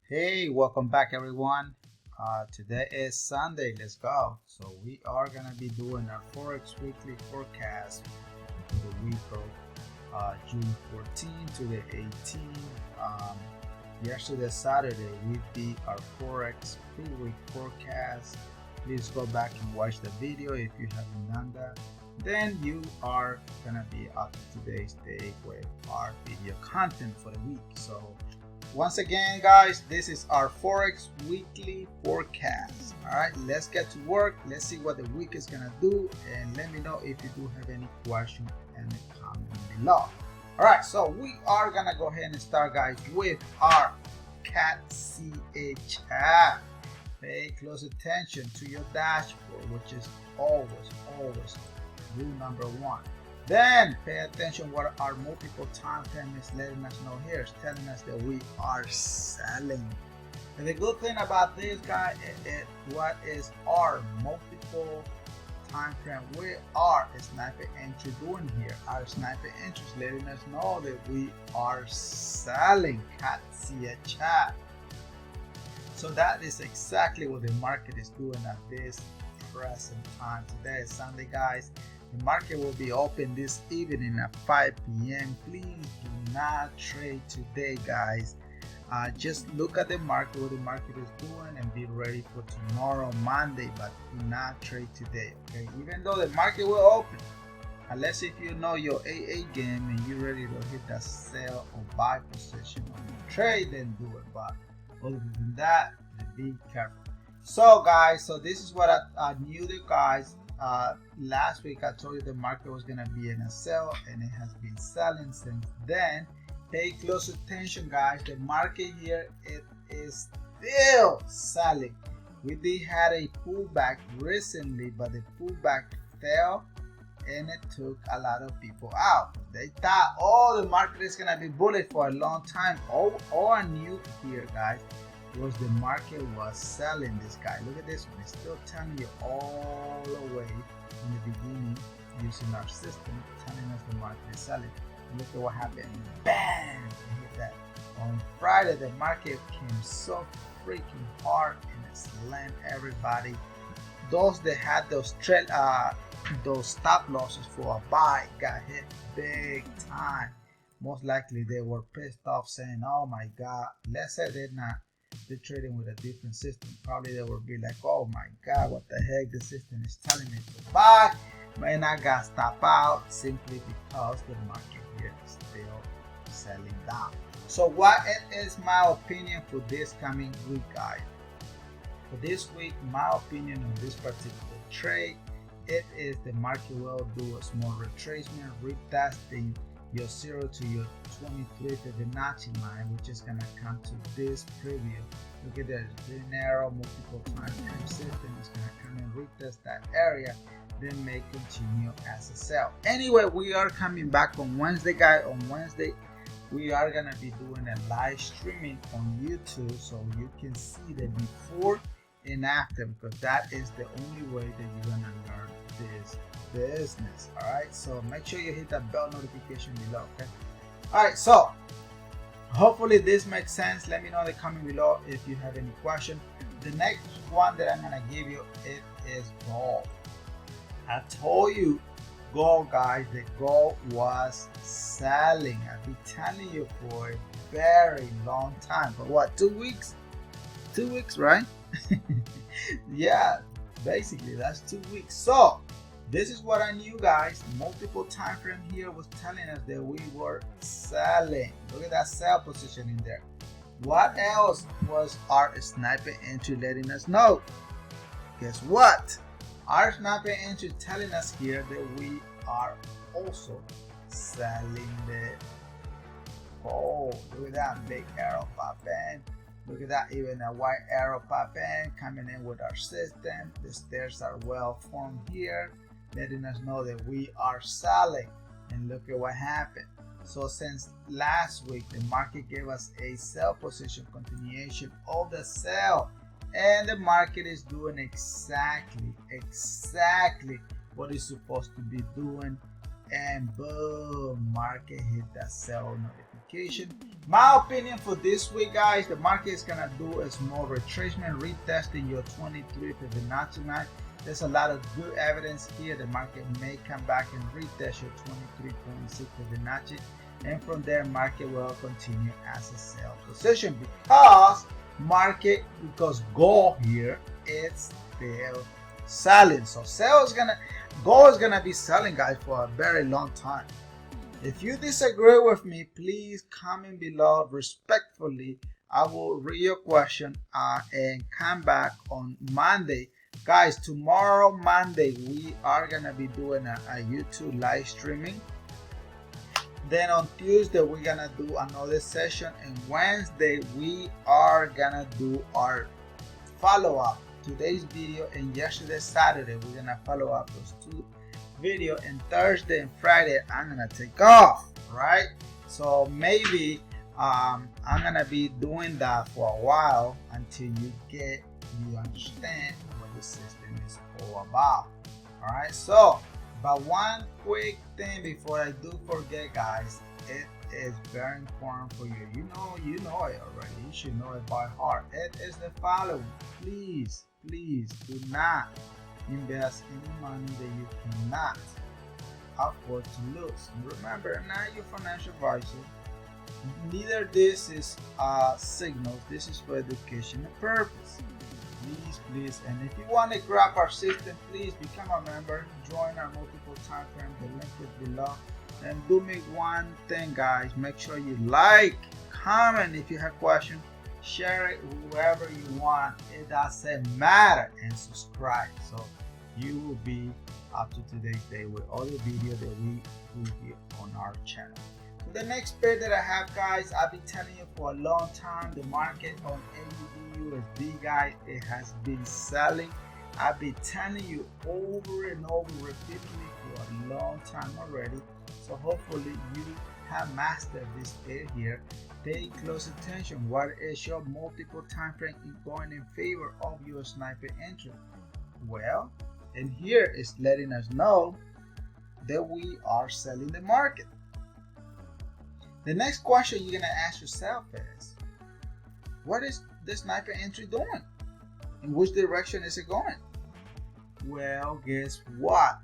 Hey, welcome back everyone. Today is Sunday. Let's go. So we are gonna be doing our Forex weekly forecast for the week of June 14 to the 18th. Yesterday Saturday we did our Forex 3-week forecast. Please go back and watch the video if you haven't done that. Then you are gonna be up to today's day with our video content for the week. So once again, guys, this is our Forex weekly forecast. All right, let's get to work. Let's see what the week is gonna do, and let me know if you do have any question in the comment below. All right, so we are gonna go ahead and start, guys, with our CAT CHF. Pay close attention to your dashboard, which is always rule number one. Then pay attention what our multiple time frame is letting us know here. It's telling us that we are selling. And the good thing about this guy is what is our multiple time frame. We are a sniper entry doing here. Our sniper entry is letting us know that we are selling CAT CHF. So that is exactly what the market is doing at this present time. Today is Sunday, guys. The market will be open this evening at 5 p.m. Please do not trade today, guys. Just look at the market, what the market is doing, and be ready for tomorrow, Monday, but do not trade today, okay? Even though the market will open, unless if you know your AA game and you're ready to hit that sell or buy position on your trade, then do it. But other than that, be careful. So, guys, so this is what I knew, the guys. Last week I told you the market was gonna be in a sell, and it has been selling since then. Pay close attention, guys. The market here, it is still selling. We did had a pullback recently, but the pullback fell and it took a lot of people out. They thought, oh, the market is gonna be bullish for a long time. All I knew here, guys, was the market was selling this guy. Look at this one. It's still telling you all the way in the beginning using our system, telling us the market is selling. Look at what happened. Bam! Hit that. On Friday, the market came so freaking hard and it slammed everybody. Those that had those stop losses for a buy got hit big time. Most likely they were pissed off, saying, "Oh my God!" Let's say they're trading with a different system. Probably they will be like, "Oh my God, what the heck? The system is telling me to buy, and I got stop out," simply because the market here is still selling down. So what is my opinion for this coming week, guys? For this week, my opinion on this particular trade, it is the market will do a small retracement, retesting your 0 to your 23 Fibonacci line, which is going to come to this preview. Look at this, green arrow, multiple time frame system is going to come and retest that area, then may continue as a sell. Anyway, we are coming back on Wednesday, guys. On Wednesday, we are going to be doing a live streaming on YouTube, so you can see the before and after, because that is the only way that you're going to learn this business. All right, so make sure you hit that bell notification below, okay? All right, so hopefully this makes sense. Let me know in the comment below if you have any question. The next one that I'm gonna give you, it is gold. I told you gold, guys, the gold was selling. I've been telling you for a very long time. For what, 2 weeks? 2 weeks, right? Yeah, basically that's 2 weeks. So this is what I knew, guys. Multiple time frame here was telling us that we were selling. Look at that sell position in there. What else was our sniper entry letting us know? Guess what? Our sniper entry is telling us here that we are also selling the gold. Look at that big arrow popping. Look at that, even a white arrow popping, coming in with our system. The stairs are well formed here, letting us know that we are selling. And look at what happened. So since last week, the market gave us a sell position, continuation of the sell, and the market is doing exactly what it's supposed to be doing. And boom, market hit that sell notification. notification. My opinion for this week, guys, the market is gonna do a small retracement, retesting your 23 Fibonacci line. There's a lot of good evidence here. The market may come back and retest your 23.6 Fibonacci, and from there, market will continue as a sell position because gold here is still selling. So gold is gonna be selling, guys, for a very long time. If you disagree with me, please comment below respectfully. I will read your question and come back on Monday. Guys, tomorrow, Monday, we are gonna be doing a YouTube live streaming. Then on Tuesday, we're gonna do another session, and Wednesday, we are gonna do our follow-up. Today's video and yesterday, Saturday, we're gonna follow up those two videos, and Thursday and Friday, I'm gonna take off, right? So maybe I'm gonna be doing that for a while until you understand what the system is all about. All right, so but one quick thing before I do forget, guys, it is very important for you. You know it already. You should know it by heart. It is the following. Please do not invest any money that you cannot afford to lose. And remember, I'm not your financial advisor. Neither this is signals. This is for educational purpose. Please, and if you want to grab our system, please become a member. Join our multiple time frame. The link is below. And do me one thing, guys. Make sure you like, comment if you have questions, share it whoever you want. It doesn't matter, and subscribe so you will be up to today's day with all the videos that we do here on our channel. So the next pair that I have, guys, I've been telling you for a long time, the market on AUD/USD, guys, it has been selling. I've been telling you over and over repeatedly for a long time already. So hopefully you have mastered this pair here. Pay close attention. What is your multiple time frame going in favor of your sniper entry? Well, and here is letting us know that we are selling the market. The next question you're gonna ask yourself is, what is the sniper entry doing? In which direction is it going? Well, guess what?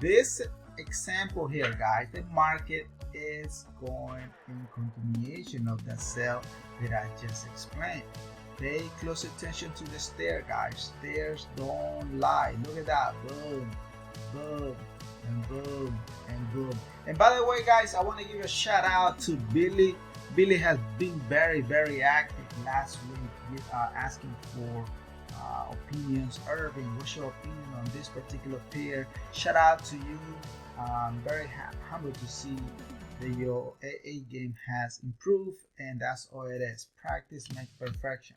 This example here, guys, the market is going in continuation of the sell that I just explained. Pay close attention to the stairs, guys. Stairs don't lie. Look at that. Boom, boom, and boom, and boom. And by the way, guys, I want to give a shout out to Billy. Billy has been very active last week asking for opinions. Irving, what's your opinion on this particular pair? Shout out to you. I'm very humbled to see that your AA game has improved, and that's all it is. Practice makes perfection.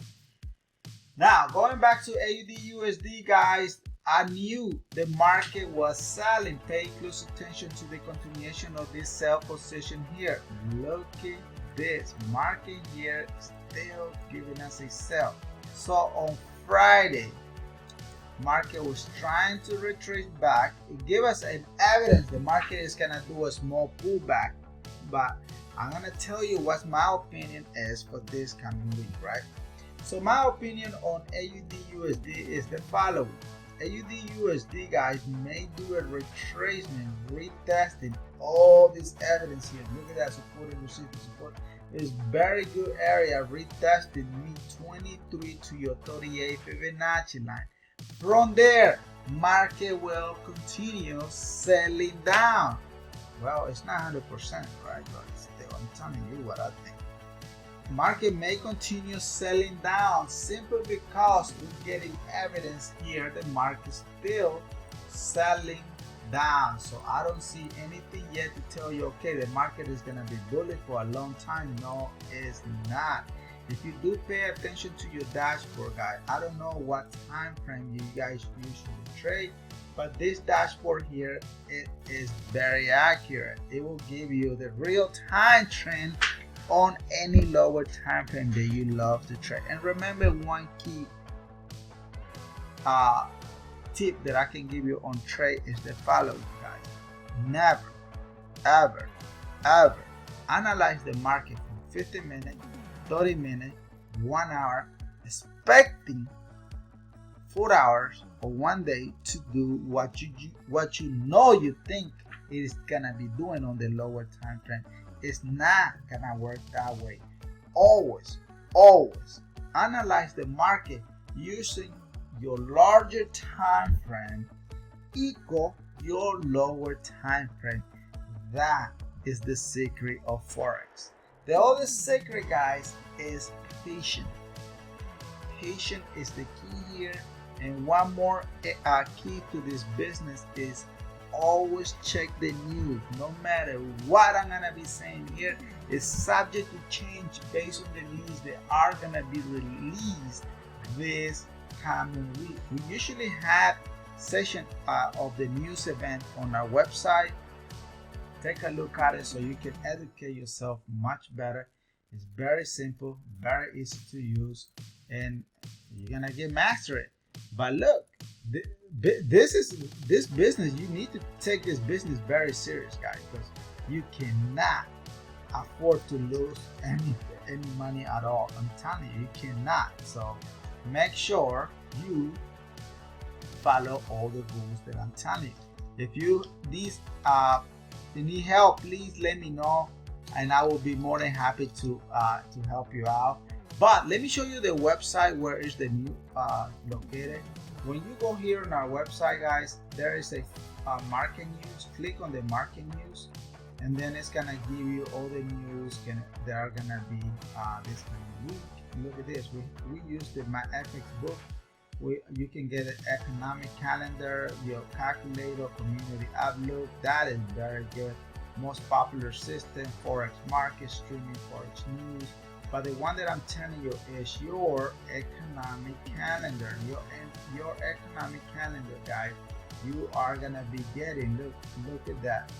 Now, going back to AUD/USD, guys, I knew the market was selling. Pay close attention to the continuation of this sell position here. Look at this market here, still giving us a sell. So on Friday, market was trying to retrace back. It gave us an evidence the market is gonna do a small pullback, but I'm gonna tell you what my opinion is for this coming week, right? So my opinion on AUD/USD is the following. AUD/USD, guys, may do a retracement, retesting all this evidence here. Look at that support and resistance. Support is very good area, retesting me 23 to your 38 Fibonacci line. From there, market will continue selling down. Well, it's not 100%, right? But still, I'm telling you what I think. Market may continue selling down simply because we're getting evidence here the market is still selling down. So I don't see anything yet to tell you, okay, the market is going to be bullish for a long time. No, it's not. If you do pay attention to your dashboard, guys, I don't know what time frame you guys usually trade, but this dashboard here, it is very accurate. It will give you the real time trend on any lower time frame that you love to trade. And remember, one key tip that I can give you on trade is the following, guys. Never, ever analyze the market from 15 minutes, 30 minutes, 1 hour, expecting 4 hours or 1 day to do what you know you think it is gonna be doing on the lower time frame. It's not gonna work that way. Always analyze the market using your larger time frame equal your lower time frame. That is the secret of Forex. The other secret, guys, is patience. Patience is the key here. And one more key to this business is always check the news. No matter what I'm gonna be saying here, it's subject to change based on the news that are gonna be released this coming week. We usually have session of the news event on our website. Take a look at it so you can educate yourself much better. It's very simple, very easy to use, and you're gonna get master it. But look, this business, you need to take this business very serious, guys, because you cannot afford to lose any money at all. I'm telling you, you cannot. So make sure you follow all the rules that I'm telling you. If you need help, please let me know, and I will be more than happy to help you out. But let me show you the website where is the new located. When you go here on our website, guys, there is a market news. Click on the market news, and then it's gonna give you all the news that are gonna be this coming week. Look at this. We use the FX book. You can get an economic calendar, your calculator, community outlook. That is very good. Most popular system, Forex market, streaming Forex news. But the one that I'm telling you is your economic calendar. Your economic calendar, guys. You are gonna be getting. Look at that.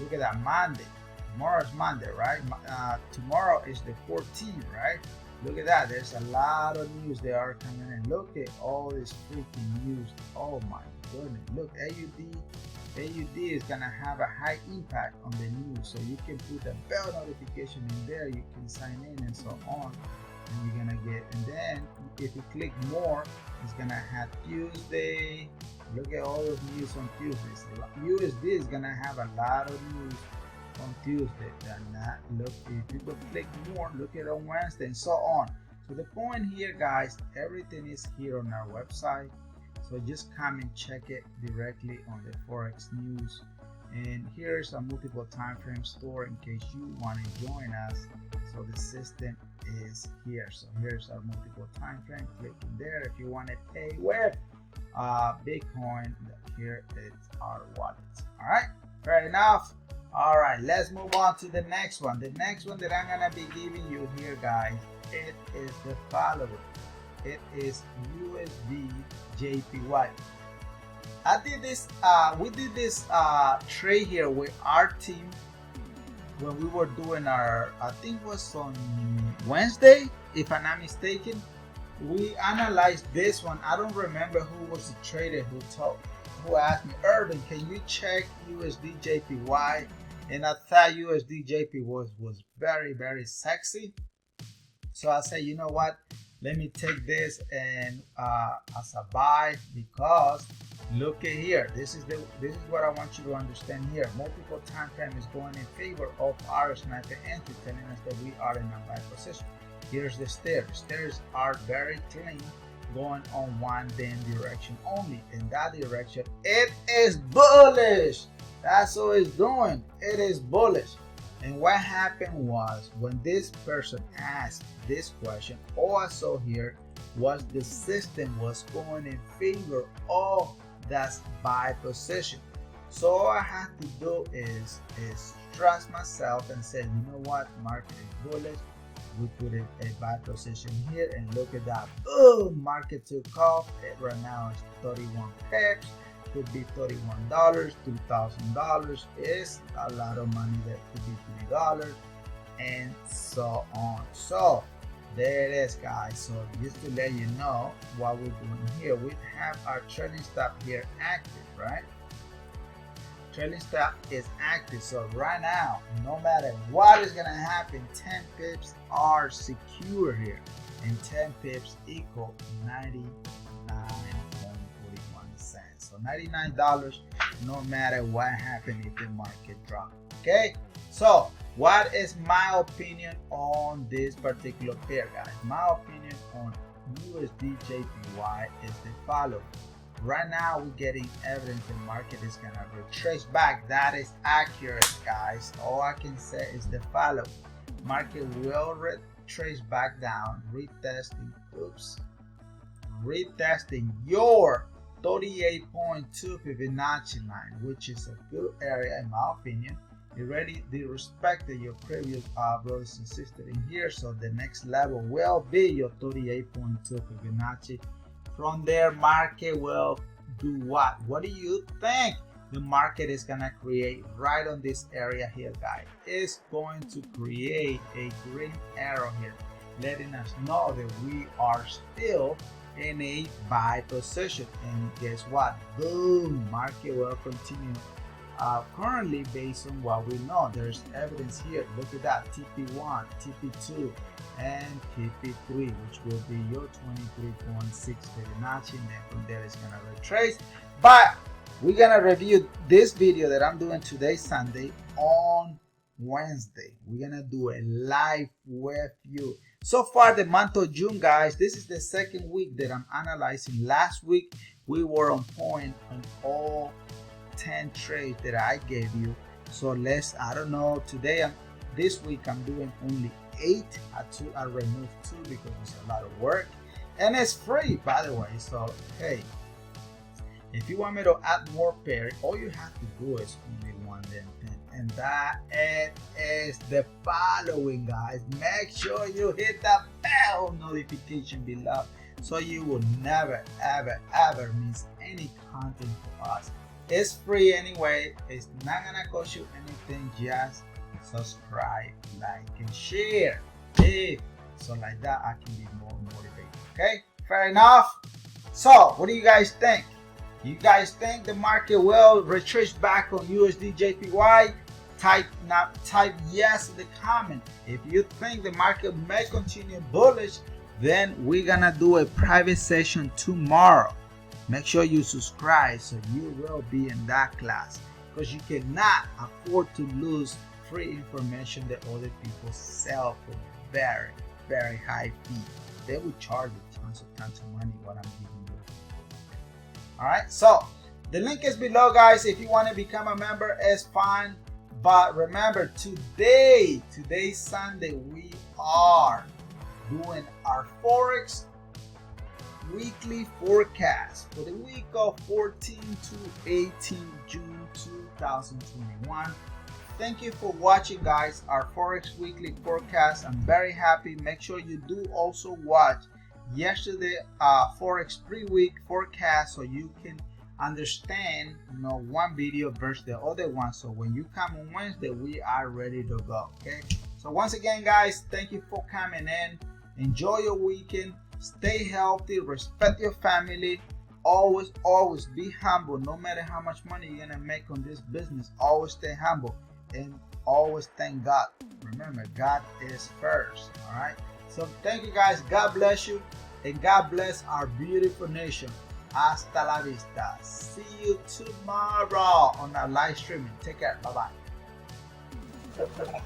Look at that Monday. Tomorrow's Monday, right? Tomorrow is the 14th, right? Look at that. There's a lot of news that are coming in. Look at all this freaking news. Oh my goodness. Look, AUD is gonna have a high impact on the news, so you can put a bell notification in there. You can sign in and so on, and you're gonna get. And then if you click more, it's gonna have Tuesday. Look at all the news on Tuesdays. USD is gonna have a lot of news on Tuesday. Look, if you go click more, look at on Wednesday and so on. So the point here, guys, everything is here on our website. So just come and check it directly on the Forex news. And here's a multiple time frame store in case you want to join us. So the system is here. So here's our multiple time frame. Click in there if you want to pay with Bitcoin. Here it's our wallet. All right, fair enough. All right, let's move on to the next one. The next one that I'm gonna be giving you here, guys, it is the following. It is USD JPY. We did this trade here with our team when we were doing our, I think it was on Wednesday, if I'm not mistaken. We analyzed this one. I don't remember who was the trader who asked me, Irvin, can you check USD JPY? And I thought USD JPY was very, very sexy. So I said, you know what? Let me take this and as a buy, because look at here. This is what I want you to understand here. Multiple time frame is going in favor of our sniper entry, telling us that we are in a buy position. Here's the stairs. Stairs are very clean, going on one damn direction only. In that direction, it is bullish. That's what it's doing. It is bullish. And what happened was, when this person asked this question, all I saw here was the system was going in favor of that buy position. So all I had to do is trust myself and say, you know what, market is bullish. We put in a buy position here, and look at that. Boom, market took off. Right now it's 31 pips. Could be $31, $2,000 is a lot of money. That could be $3 and so on. So there it is, guys. So just to let you know what we're doing here, we have our trailing stop here active, right? trailing stop is active. So right now, no matter what is gonna happen, 10 pips are secure here, and 10 pips equal 99.41 cents. So $99 no matter what happened if the market drops. Okay, so what is my opinion on this particular pair, guys? My opinion on USD JPY is the following. Right now we're getting evidence the market is gonna retrace back. That is accurate, guys. All I can say is the following. Market will retrace back down, retesting your 38.2 Fibonacci line, which is a good area in my opinion. You already respected your previous brothers and sisters in here, so the next level will be your 38.2 Fibonacci. From there, market will do what? What do you think the market is gonna create right on this area here, guys? It's going to create a green arrow here, letting us know that we are still in a buy position. And guess what? Boom, market will continue. Currently, based on what we know, there's evidence here. Look at that, TP1, TP2, and TP3, which will be your 23.6 Fibonacci, and then from there it's gonna retrace. But we're gonna review this video that I'm doing today, Sunday, on Wednesday. We're gonna do a live with you. So far, the month of June, guys, this is the second week that I'm analyzing. Last week we were on point on all 10 trades that I gave you. So I don't know, this week I'm doing only 8. I removed 2 because it's a lot of work, and it's free, by the way. So hey, if you want me to add more pair, all you have to do is only one damn thing, and that is the following, guys. Make sure you hit that bell notification below so you will never ever miss any content for us. It's free anyway. It's not gonna cost you anything. Just subscribe, like, and share. So like that I can be more motivated. Okay, fair enough. So what do you guys think? You guys think the market will retrace back on USD JPY? Type yes in the comment. If you think the market may continue bullish, then we're gonna do a private session tomorrow. Make sure you subscribe so you will be in that class, because you cannot afford to lose free information that other people sell for very high fee. They will charge you tons of money what I'm giving you. Alright, so the link is below, guys. If you want to become a member, it's fine. But remember, today's Sunday, we are doing our Forex weekly forecast for the week of 14 to 18 June 2021. Thank you for watching, guys, our Forex weekly forecast. I'm very happy. Make sure you do also watch yesterday Forex pre-week forecast so you can understand, one video versus the other one. So when you come on Wednesday, we are ready to go. Okay, so once again, guys, thank you for coming in. Enjoy your weekend. Stay healthy, respect your family, always be humble. No matter how much money you're gonna make on this business, always stay humble and always thank God. Remember, God is first. All right, so thank you, guys. God bless you, and God bless our beautiful nation. Hasta la vista. See you tomorrow on our live streaming. Take care. Bye bye.